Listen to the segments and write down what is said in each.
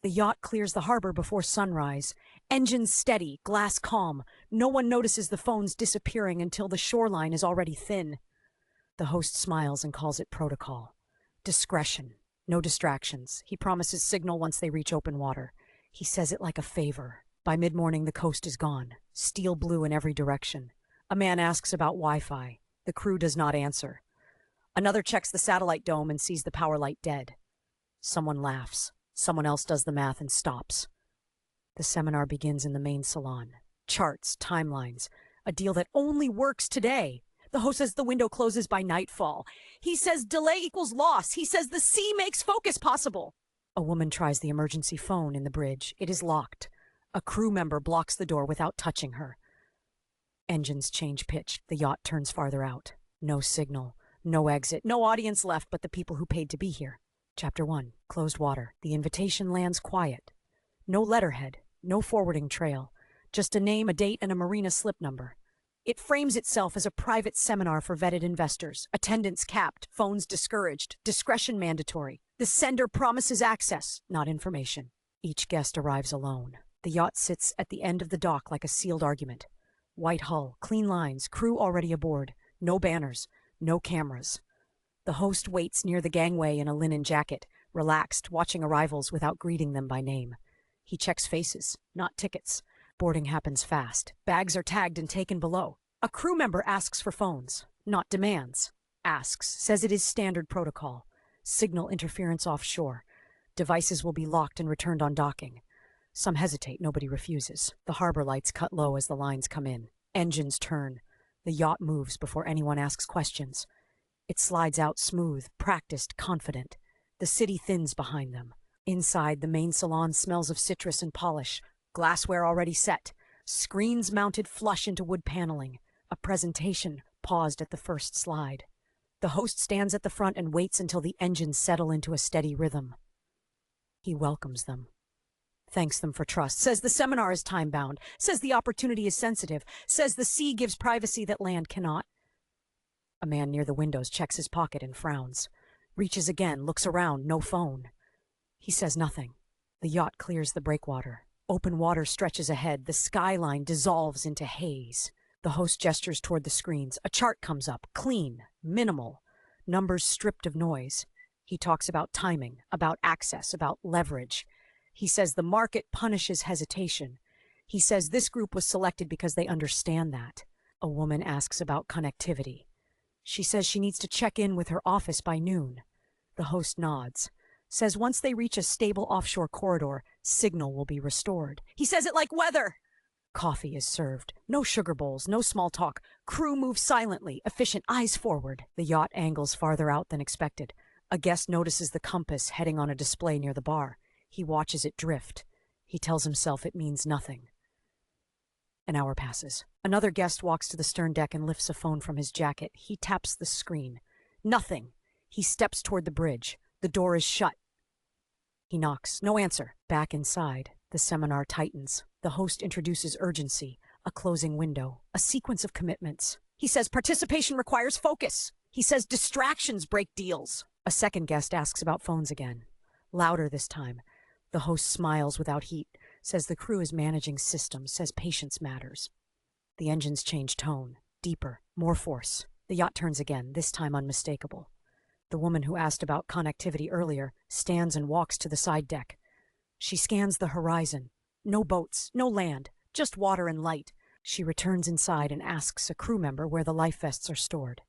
The yacht clears the harbor before sunrise. Engines steady, glass calm. No one notices the phones disappearing until the shoreline is already thin. The host smiles and calls it protocol. Discretion. No distractions. He promises signal once they reach open water. He says it like a favor. By mid-morning, the coast is gone. Steel blue in every direction. A man asks about Wi-Fi. The crew does not answer. Another checks the satellite dome and sees the power light dead. Someone laughs. Someone else does the math and stops. The seminar begins in the main salon. Charts, timelines, a deal that only works today. The host says the window closes by nightfall. He says delay equals loss. He says the sea makes focus possible. A woman tries the emergency phone in the bridge. It is locked. A crew member blocks the door without touching her. Engines change pitch. The yacht turns farther out. No signal. No exit. No audience left but the people who paid to be here. Chapter 1. Closed water. The invitation lands quiet. No letterhead. No forwarding trail. Just a name, a date, and a marina slip number. It frames itself as a private seminar for vetted investors. Attendance capped. Phones discouraged. Discretion mandatory. The sender promises access, not information. Each guest arrives alone. The yacht sits at the end of the dock like a sealed argument. White hull, clean lines, crew already aboard. No banners. No cameras. The host waits near the gangway in a linen jacket, relaxed, watching arrivals without greeting them by name. He checks faces, not tickets. Boarding happens fast. Bags are tagged and taken below. A crew member asks for phones, not demands. Asks, says it is standard protocol. Signal interference offshore. Devices will be locked and returned on docking. Some hesitate, nobody refuses. The harbor lights cut low as the lines come in. Engines turn. The yacht moves before anyone asks questions. It slides out smooth, practiced, confident. The city thins behind them. Inside, the main salon smells of citrus and polish. Glassware already set. Screens mounted flush into wood paneling. A presentation paused at the first slide. The host stands at the front and waits until the engines settle into a steady rhythm. He welcomes them. Thanks them for trust. Says the seminar is time-bound. Says the opportunity is sensitive. Says the sea gives privacy that land cannot. A man near the windows checks his pocket and frowns. Reaches again, looks around, no phone. He says nothing. The yacht clears the breakwater. Open water stretches ahead. The skyline dissolves into haze. The host gestures toward the screens. A chart comes up, clean, minimal, numbers stripped of noise. He talks about timing, about access, about leverage. He says the market punishes hesitation. He says this group was selected because they understand that. A woman asks about connectivity. She says she needs to check in with her office by noon. The host nods. Says once they reach a stable offshore corridor, signal will be restored. He says it like weather. Coffee is served. No sugar bowls, no small talk. Crew moves silently, efficient, eyes forward. The yacht angles farther out than expected. A guest notices the compass heading on a display near the bar. He watches it drift. He tells himself it means nothing. An hour passes. Another guest walks to the stern deck and lifts a phone from his jacket. He taps the screen. Nothing. He steps toward the bridge. The door is shut. He knocks. No answer. Back inside, the seminar tightens. The host introduces urgency, a closing window, a sequence of commitments. He says participation requires focus. He says distractions break deals. A second guest asks about phones again. Louder this time. The host smiles without heat, says the crew is managing systems, says patience matters. The engines change tone, deeper, more force. The yacht turns again, this time unmistakable. The woman who asked about connectivity earlier stands and walks to the side deck. She scans the horizon. No boats, no land, just water and light. She returns inside and asks a crew member where the life vests are stored.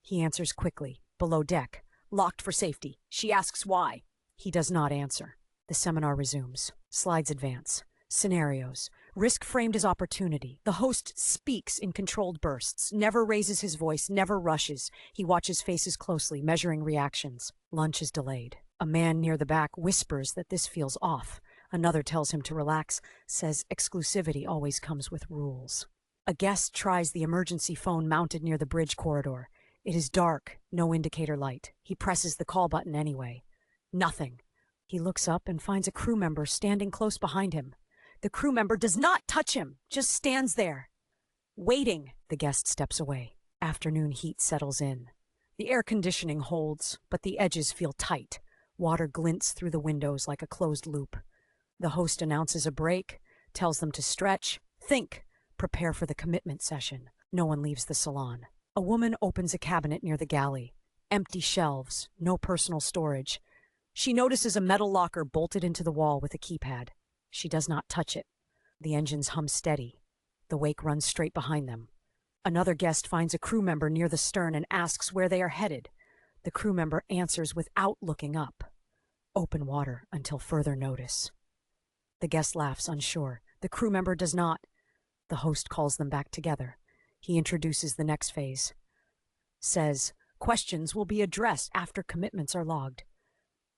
He answers quickly, below deck, locked for safety. She asks why. He does not answer. The seminar resumes. Slides advance. Scenarios. Risk framed as opportunity. The host speaks in controlled bursts, never raises his voice, never rushes. He watches faces closely, measuring reactions. Lunch is delayed. A man near the back whispers that this feels off. Another tells him to relax, says exclusivity always comes with rules. A guest tries the emergency phone mounted near the bridge corridor. It is dark, no indicator light. He presses the call button anyway. Nothing. He looks up and finds a crew member standing close behind him. The crew member does not touch him, just stands there. Waiting. The guest steps away. Afternoon heat settles in. The air conditioning holds, but the edges feel tight. Water glints through the windows like a closed loop. The host announces a break, tells them to stretch, think, prepare for the commitment session. No one leaves the salon. A woman opens a cabinet near the galley. Empty shelves, no personal storage. She notices a metal locker bolted into the wall with a keypad. She does not touch it. The engines hum steady. The wake runs straight behind them. Another guest finds a crew member near the stern and asks where they are headed. The crew member answers without looking up. Open water until further notice. The guest laughs, unsure. The crew member does not. The host calls them back together. He introduces the next phase. Says, questions will be addressed after commitments are logged.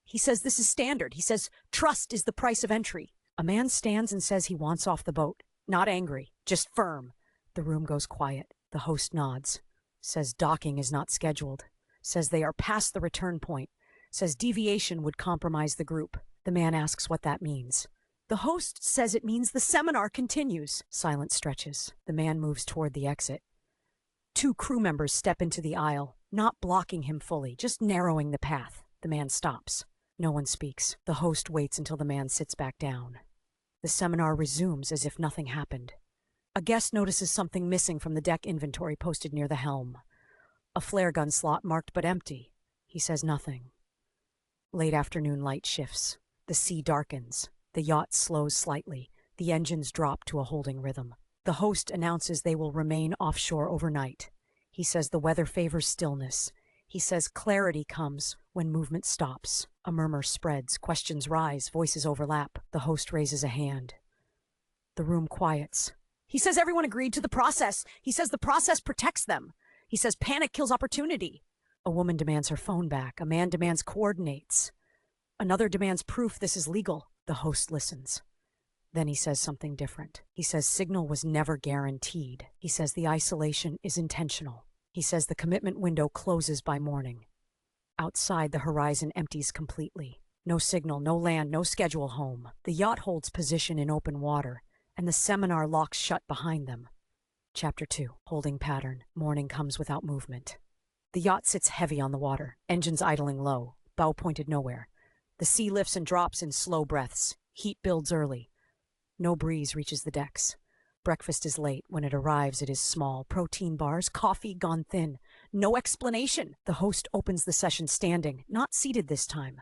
He says this is standard. He says trust is the price of entry. A man stands and says he wants off the boat. Not angry, just firm. The room goes quiet. The host nods. Says docking is not scheduled. Says they are past the return point. Says deviation would compromise the group. The man asks what that means. The host says it means the seminar continues. Silence stretches. The man moves toward the exit. 2 crew members step into the aisle, not blocking him fully, just narrowing the path. The man stops. No one speaks. The host waits until the man sits back down. The seminar resumes as if nothing happened. A guest notices something missing from the deck inventory posted near the helm. A flare gun slot marked but empty. He says nothing. Late afternoon light shifts. The sea darkens. The yacht slows slightly. The engines drop to a holding rhythm. The host announces they will remain offshore overnight. He says the weather favors stillness. He says clarity comes when movement stops. A murmur spreads. Questions rise. Voices overlap. The host raises a hand. The room quiets. He says everyone agreed to the process. He says the process protects them. He says panic kills opportunity. A woman demands her phone back. A man demands coordinates. Another demands proof this is legal. The host listens. Then he says something different. He says signal was never guaranteed. He says the isolation is intentional. He says the commitment window closes by morning. Outside, the horizon empties completely. No signal, no land, no schedule home. The yacht holds position in open water, and the seminar locks shut behind them. Chapter 2. Holding pattern. Morning comes without movement. The yacht sits heavy on the water, engines idling low, bow pointed nowhere. The sea lifts and drops in slow breaths. Heat builds early. No breeze reaches the decks. Breakfast is late. When it arrives, it is small. Protein bars, coffee gone thin. No explanation. The host opens the session standing, not seated this time.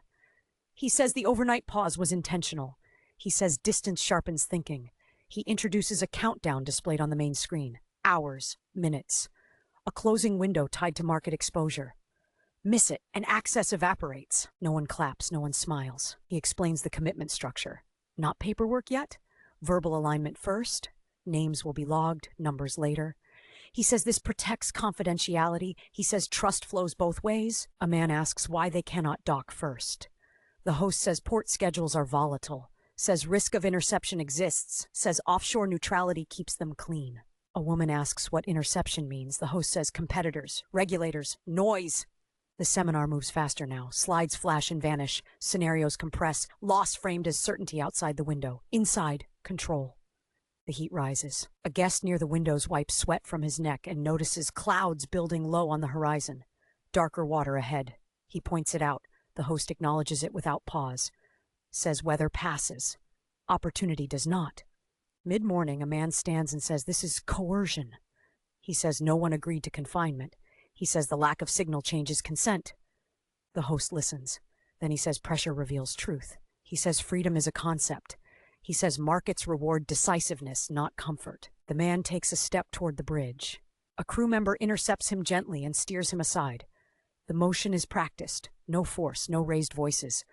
He says the overnight pause was intentional. He says distance sharpens thinking. He introduces a countdown displayed on the main screen. Hours, minutes. A closing window tied to market exposure. Miss it, and access evaporates. No one claps, no one smiles. He explains the commitment structure. Not paperwork yet? Verbal alignment first. Names will be logged, numbers later. He says this protects confidentiality. He says trust flows both ways. A man asks why they cannot dock first. The host says port schedules are volatile. Says risk of interception exists. Says offshore neutrality keeps them clean. A woman asks what interception means. The host says competitors, regulators, noise. The seminar moves faster now. Slides flash and vanish. Scenarios compress. Loss framed as certainty outside the window. Inside, control. The heat rises. A guest near the windows wipes sweat from his neck and notices clouds building low on the horizon. Darker water ahead. He points it out. The host acknowledges it without pause. Says weather passes. Opportunity does not. Mid-morning, a man stands and says this is coercion. He says no one agreed to confinement. He says the lack of signal changes consent. The host listens. Then he says pressure reveals truth. He says freedom is a concept. He says markets reward decisiveness, not comfort. The man takes a step toward the bridge. A crew member intercepts him gently and steers him aside. The motion is practiced. No force, no raised voices.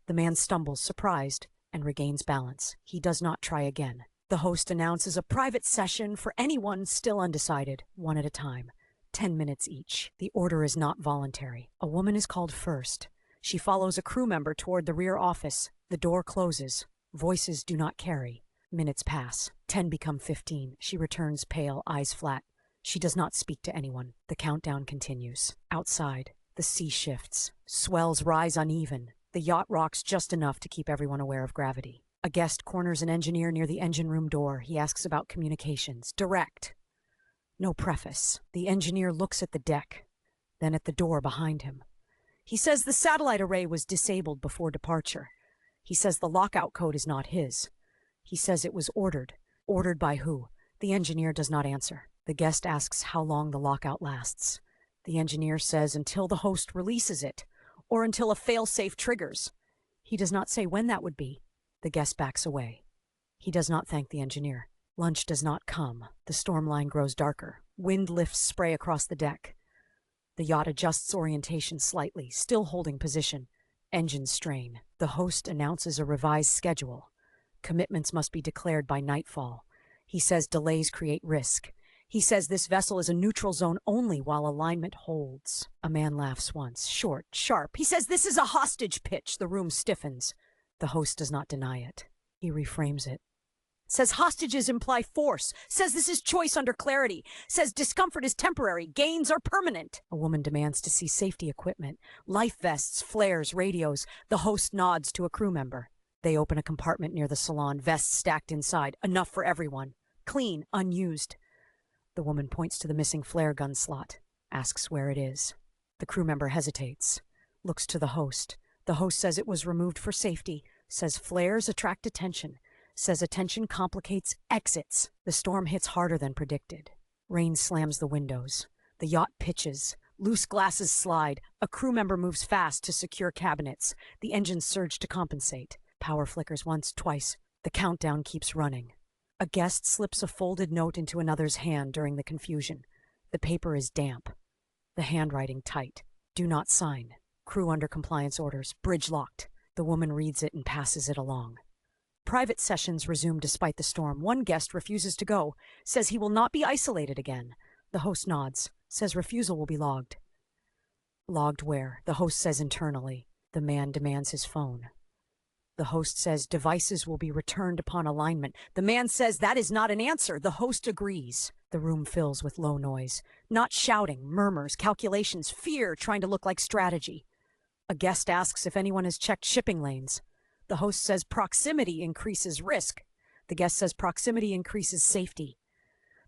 The man stumbles, surprised, and regains balance. He does not try again. The host announces a private session for anyone still undecided, one at a time. 10 minutes each. The order is not voluntary. A woman is called first. She follows a crew member toward the rear office. The door closes. Voices do not carry. Minutes pass. 10 become 15. She returns pale, eyes flat. She does not speak to anyone. The countdown continues. Outside, the sea shifts. Swells rise uneven. The yacht rocks just enough to keep everyone aware of gravity. A guest corners an engineer near the engine room door. He asks about communications. Direct. No preface. The engineer looks at the deck, then at the door behind him. He says the satellite array was disabled before departure. He says the lockout code is not his. He says it was ordered. Ordered by who? The engineer does not answer. The guest asks how long the lockout lasts. The engineer says until the host releases it, or until a fail-safe triggers. He does not say when that would be. The guest backs away. He does not thank the engineer. Lunch does not come. The storm line grows darker. Wind lifts spray across the deck. The yacht adjusts orientation slightly, still holding position. Engines strain. The host announces a revised schedule. Commitments must be declared by nightfall. He says delays create risk. He says this vessel is a neutral zone only while alignment holds. A man laughs once, short, sharp. He says this is a hostage pitch. The room stiffens. The host does not deny it. He reframes it. Says hostages imply force. Says this is choice under clarity. Says discomfort is temporary. Gains are permanent. A woman demands to see safety equipment. Life vests, flares, radios. The host nods to a crew member. They open a compartment near the salon, vests stacked inside. Enough for everyone. Clean, unused. The woman points to the missing flare gun slot. Asks where it is. The crew member hesitates. Looks to the host. The host says it was removed for safety. Says flares attract attention. Says attention complicates exits. The storm hits harder than predicted. Rain slams the windows. The yacht pitches. Loose glasses slide. A crew member moves fast to secure cabinets. The engines surge to compensate. Power flickers once, twice. The countdown keeps running. A guest slips a folded note into another's hand during the confusion. The paper is damp. The handwriting tight. Do not sign. Crew under compliance orders. Bridge locked. The woman reads it and passes it along. Private sessions resume despite the storm. One guest refuses to go, says he will not be isolated again. The host nods, says refusal will be logged. Logged where? The host says internally. The man demands his phone. The host says devices will be returned upon alignment. The man says that is not an answer. The host agrees. The room fills with low noise. Not shouting, murmurs, calculations, fear trying to look like strategy. A guest asks if anyone has checked shipping lanes. The host says proximity increases risk. The guest says proximity increases safety.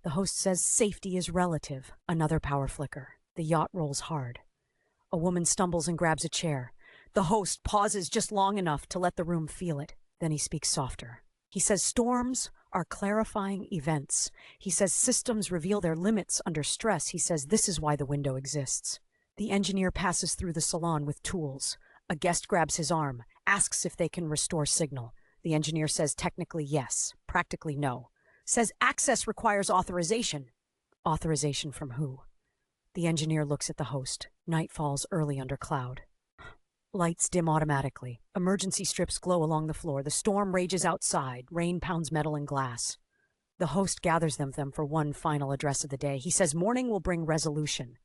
The host says safety is relative. Another power flicker. The yacht rolls hard. A woman stumbles and grabs a chair. The host pauses just long enough to let the room feel it. Then he speaks softer. He says storms are clarifying events. He says systems reveal their limits under stress. He says this is why the window exists. The engineer passes through the salon with tools. A guest grabs his arm, asks if they can restore signal. The engineer says technically yes, practically no. Says access requires authorization. Authorization from who? The engineer looks at the host. Night falls early under cloud. Lights dim automatically. Emergency strips glow along the floor. The storm rages outside. Rain pounds metal and glass. The host gathers them for one final address of the day. He says morning will bring resolution.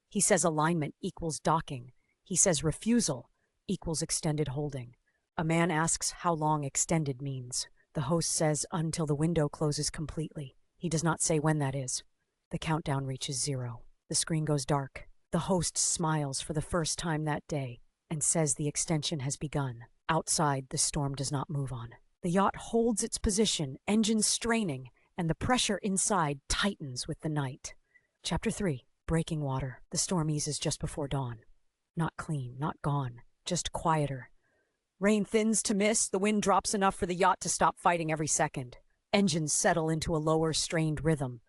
He says alignment equals docking. He says refusal equals extended holding. A man asks how long extended means. The host says until the window closes completely. He does not say when that is. The countdown reaches 0. The screen goes dark. The host smiles for the first time that day and says the extension has begun. Outside, the storm does not move on. The yacht holds its position, engines straining, and the pressure inside tightens with the night. Chapter 3. Breaking water. The storm eases just before dawn. Not clean, not gone, just quieter. Rain thins to mist. The wind drops enough for the yacht to stop fighting every second. Engines settle into a lower, strained rhythm.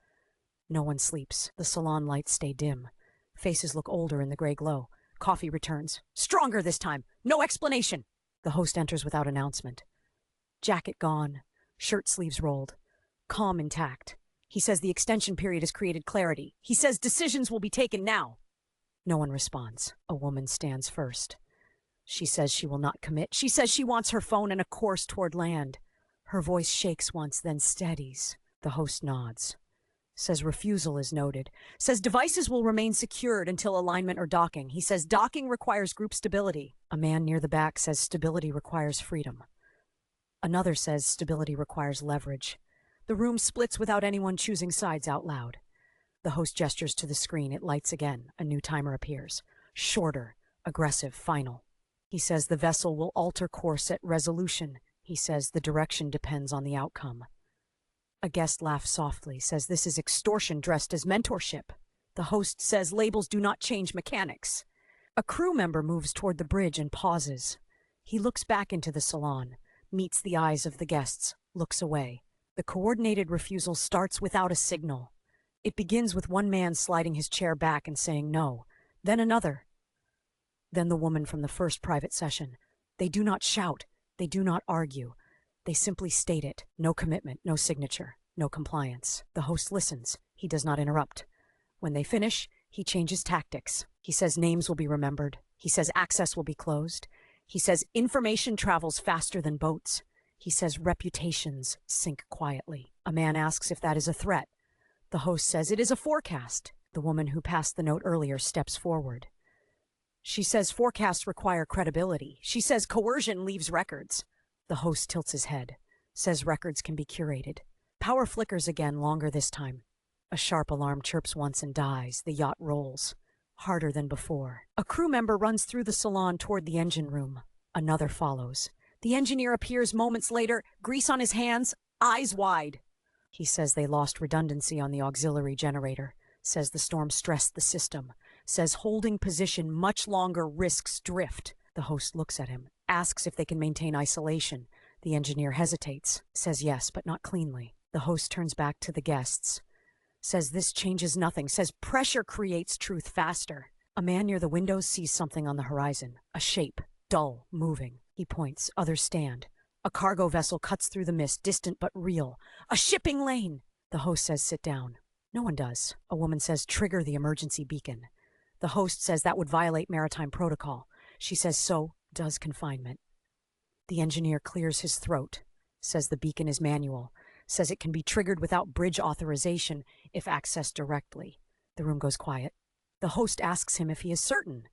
No one sleeps. The salon lights stay dim. Faces look older in the gray glow. Coffee returns. Stronger this time. No explanation. The host enters without announcement. Jacket gone. Shirt sleeves rolled. Calm intact. He says the extension period has created clarity. He says decisions will be taken now. No one responds. A woman stands first. She says she will not commit. She says she wants her phone and a course toward land. Her voice shakes once, then steadies. The host nods. Says refusal is noted. Says devices will remain secured until alignment or docking. He says docking requires group stability. A man near the back says stability requires freedom. Another says stability requires leverage. The room splits without anyone choosing sides out loud. The host gestures to the screen. It lights again. A new timer appears. Shorter, aggressive, final. He says the vessel will alter course at resolution. He says the direction depends on the outcome. A guest laughs softly, says this is extortion dressed as mentorship. The host says labels do not change mechanics. A crew member moves toward the bridge and pauses. He looks back into the salon, meets the eyes of the guests, looks away. The coordinated refusal starts without a signal. It begins with one man sliding his chair back and saying no, then another. Then the woman from the first private session. They do not shout, they do not argue. They simply state it. No commitment, no signature, no compliance. The host listens. He does not interrupt. When they finish, he changes tactics. He says names will be remembered. He says access will be closed. He says information travels faster than boats. He says reputations sink quietly. A man asks if that is a threat. The host says it is a forecast. The woman who passed the note earlier steps forward. She says forecasts require credibility. She says coercion leaves records. The host tilts his head, says records can be curated. Power flickers again, longer this time. A sharp alarm chirps once and dies. The yacht rolls, harder than before. A crew member runs through the salon toward the engine room. Another follows. The engineer appears moments later, grease on his hands, eyes wide. He says they lost redundancy on the auxiliary generator, says the storm stressed the system, says holding position much longer risks drift. The host looks at him, asks if they can maintain isolation. The engineer hesitates, says yes, but not cleanly. The host turns back to the guests, says this changes nothing, says pressure creates truth faster. A man near the windows sees something on the horizon, a shape, dull, moving. He points, others stand. A cargo vessel cuts through the mist, distant but real. A shipping lane! The host says sit down. No one does. A woman says trigger the emergency beacon. The host says that would violate maritime protocol. She says so does confinement. The engineer clears his throat, says the beacon is manual, says it can be triggered without bridge authorization if accessed directly. The room goes quiet. The host asks him if he is certain.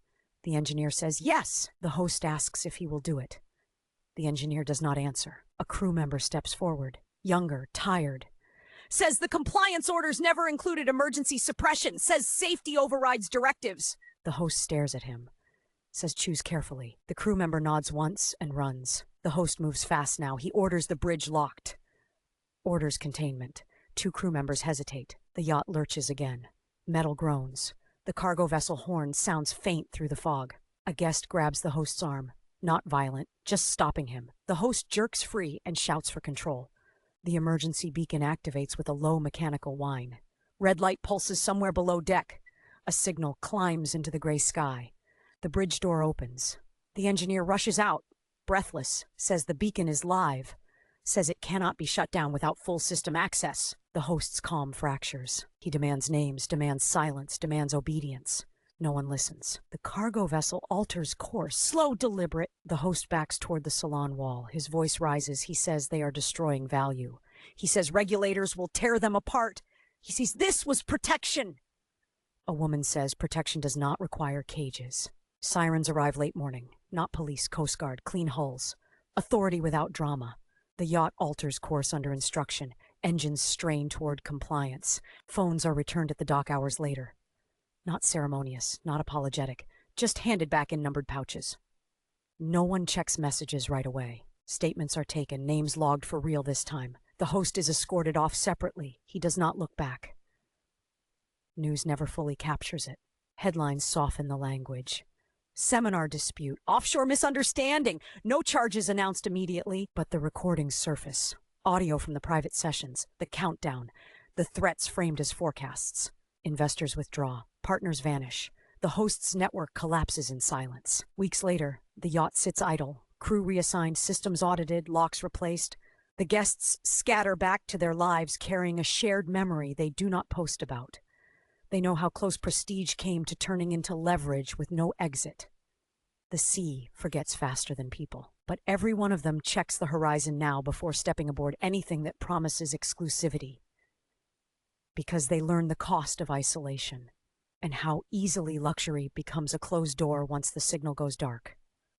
The engineer says yes. The host asks if he will do it. The engineer does not answer. A crew member steps forward, younger, tired. Says the compliance orders never included emergency suppression. Says safety overrides directives. The host stares at him. Says choose carefully. The crew member nods once and runs. The host moves fast now. He orders the bridge locked. Orders containment. Two crew members hesitate. The yacht lurches again. Metal groans. The cargo vessel horn sounds faint through the fog. A guest grabs the host's arm. Not violent, just stopping him. The host jerks free and shouts for control. The emergency beacon activates with a low mechanical whine. Red light pulses somewhere below deck. A signal climbs into the gray sky. The bridge door opens. The engineer rushes out, breathless, says the beacon is live, says it cannot be shut down without full system access. The host's calm fractures. He demands names, demands silence, demands obedience. No one listens. The cargo vessel alters course, slow, deliberate. The host backs toward the salon wall. His voice rises. He says they are destroying value. He says regulators will tear them apart. He says this was protection. A woman says protection does not require cages. Sirens arrive late morning. Not police, Coast Guard, clean hulls. Authority without drama. The yacht alters course under instruction. Engines strain toward compliance. Phones are returned at the dock hours later. Not ceremonious, not apologetic, just handed back in numbered pouches. No one checks messages right away. Statements are taken, names logged for real this time. The host is escorted off separately. He does not look back. News never fully captures it. Headlines soften the language. Seminar dispute, offshore misunderstanding. No charges announced immediately, but the recordings surface. Audio from the private sessions, the countdown, the threats framed as forecasts. Investors withdraw. Partners vanish. The host's network collapses in silence. Weeks later, the yacht sits idle. Crew reassigned, systems audited, locks replaced. The guests scatter back to their lives carrying a shared memory they do not post about. They know how close prestige came to turning into leverage with no exit. The sea forgets faster than people, but every one of them checks the horizon now before stepping aboard anything that promises exclusivity. Because they learn the cost of isolation and how easily luxury becomes a closed door once the signal goes dark.